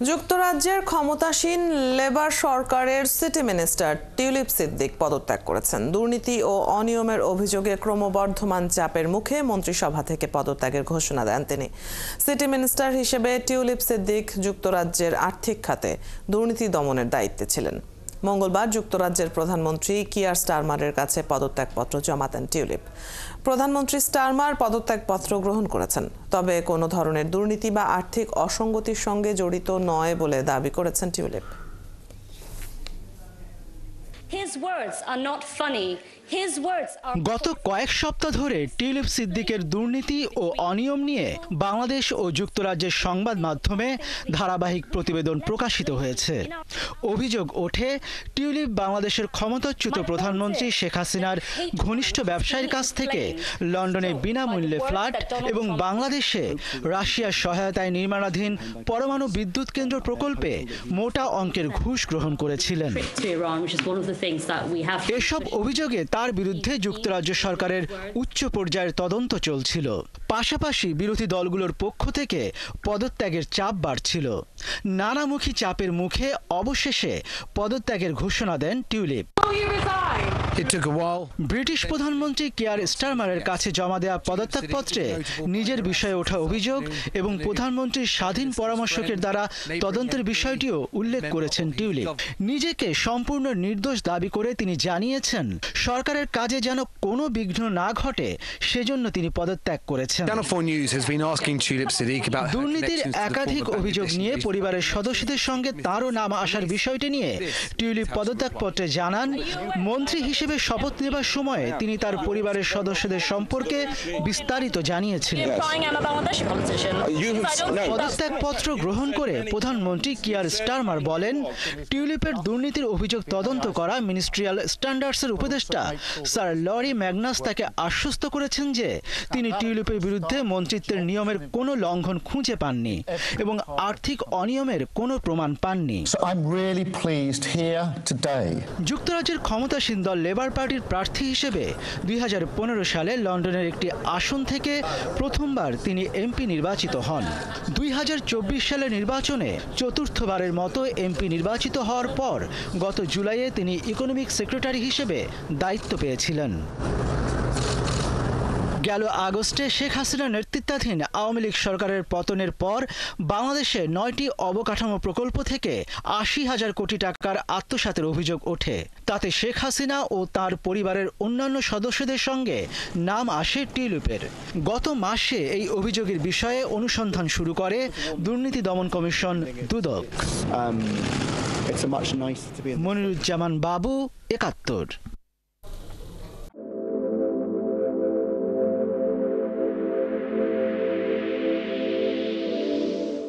যুক্তরাজ্যের ক্ষমতাসীন লেবার সরকারের সিটি মিনিস্টার টিউলিপ সিদ্দিক পদত্যাগ করেছেন। দুর্নীতি ও অনিয়মের অভিযোগে ক্রমবর্ধমান চাপের মুখে মন্ত্রিসভা থেকে পদত্যাগের ঘোষণা দেন তিনি। সিটি মিনিস্টার হিসেবে টিউলিপ সিদ্দিক যুক্তরাজ্যের আর্থিক খাতে দুর্নীতি দমনের দায়িত্বে ছিলেন। মঙ্গলবার যুক্তরাজ্যের প্রধানমন্ত্রী কিয়ার স্টারমারের কাছে পদত্যাগপত্র জমা দেন টিউলিপ। প্রধানমন্ত্রী স্টারমার পদত্যাগপত্র গ্রহণ করেছেন, তবে কোনো ধরনের দুর্নীতি বা আর্থিক অসঙ্গতির সঙ্গে জড়িত নয় বলে দাবি করেছেন টিউলিপ। গত কয়েক সপ্তাহ ধরে টিউলিপ সিদ্দিকের দুর্নীতি ও অনিয়ম নিয়ে বাংলাদেশ ও যুক্তরাজ্যের সংবাদ মাধ্যমে ধারাবাহিক প্রতিবেদন প্রকাশিত হয়েছে। অভিযোগ ওঠে, টিউলিপ বাংলাদেশের ক্ষমতাচ্যুত প্রধানমন্ত্রী শেখ হাসিনার ঘনিষ্ঠ ব্যবসায়ীর কাছ থেকে লন্ডনে বিনামূল্যে ফ্ল্যাট এবং বাংলাদেশে রাশিয়ার সহায়তায় নির্মাণাধীন পরমাণু বিদ্যুৎ কেন্দ্র প্রকল্পে মোটা অঙ্কের ঘুষ গ্রহণ করেছিলেন। এসব অভিযোগে তার বিরুদ্ধে যুক্তরাজ্য সরকারের উচ্চ পর্যায়ের তদন্ত চলছিল। পাশাপাশি বিরোধী দলগুলোর পক্ষ থেকে পদত্যাগের চাপ বাড়ছিল। নানামুখী চাপের মুখে অবশেষে পদত্যাগের ঘোষণা দেন টিউলিপ। ব্রিটিশ প্রধানমন্ত্রী কিয়ার স্টারমারের কাছে জমা দেওয়া পদত্যাগপত্রে নিজের বিষয়ে ওঠা অভিযোগ এবং প্রধানমন্ত্রীর স্বাধীন পরামর্শকের দ্বারা তদন্তের বিষয়টিও উল্লেখ করেছেন টিউলিপ। নিজেকে সম্পূর্ণ নির্দোষ দাবি করে তিনি জানিয়েছেন, সরকারের কাজে যেন কোনো বিঘ্ন না ঘটে সেজন্য তিনি পদত্যাগ করেছেন। দুর্নীতির একাধিক অভিযোগ নিয়ে পরিবারের সদস্যদের সঙ্গে তারও নাম আসার বিষয়টি নিয়ে টিউলিপ পদত্যাগপত্রে জানান, মন্ত্রী হিসেবে শপথ নেবার সময়ে তিনি তার পরিবারের সদস্যদের সম্পর্কে বিস্তারিত জানিয়েছিলেন। পদত্যাগপত্র গ্রহণ করে প্রধানমন্ত্রী কিয়ার স্টারমার বলেন, টিউলিপের দুর্নীতির অভিযোগ তদন্ত করা মিনিস্ট্রিয়াল স্ট্যান্ডার্ডসের উপদেষ্টা স্যার লরি ম্যাগনাস তাকে আশ্বস্ত করেছেন যে তিনি টিউলিপের বিরুদ্ধে মন্ত্রিত্বের নিয়মের কোনো লঙ্ঘন খুঁজে পাননি এবং আর্থিক অনিয়মের কোনো প্রমাণ পাননি। যুক্তরাজ্যের ক্ষমতাসীন দল লেবার পার্টির প্রার্থী হিসেবে 2015 সালে লন্ডনের একটি আসন থেকে প্রথমবার তিনি এমপি নির্বাচিত হন। 2024 সালের নির্বাচনে চতুর্থবারের মতো এমপি নির্বাচিত হওয়ার পর গত জুলাইয়ে তিনি ইকোনমিক সেক্রেটারি হিসেবে দায়িত্ব পেয়েছিলেন। গেল আগস্টে শেখ হাসিনার নেতৃত্বাধীন আওয়ামী লীগ সরকারের পতনের পর বাংলাদেশে 9টি অবকাঠামো প্রকল্প থেকে 80,000 কোটি টাকার আত্মসাতের অভিযোগ ওঠে। তাতে শেখ হাসিনা ও তার পরিবারের অন্যান্য সদস্যদের সঙ্গে নাম আসে টিউলিপের। গত মাসে এই অভিযোগের বিষয়ে অনুসন্ধান শুরু করে দুর্নীতি দমন কমিশন দুদক। মনিরুজ্জামান বাবু, 71।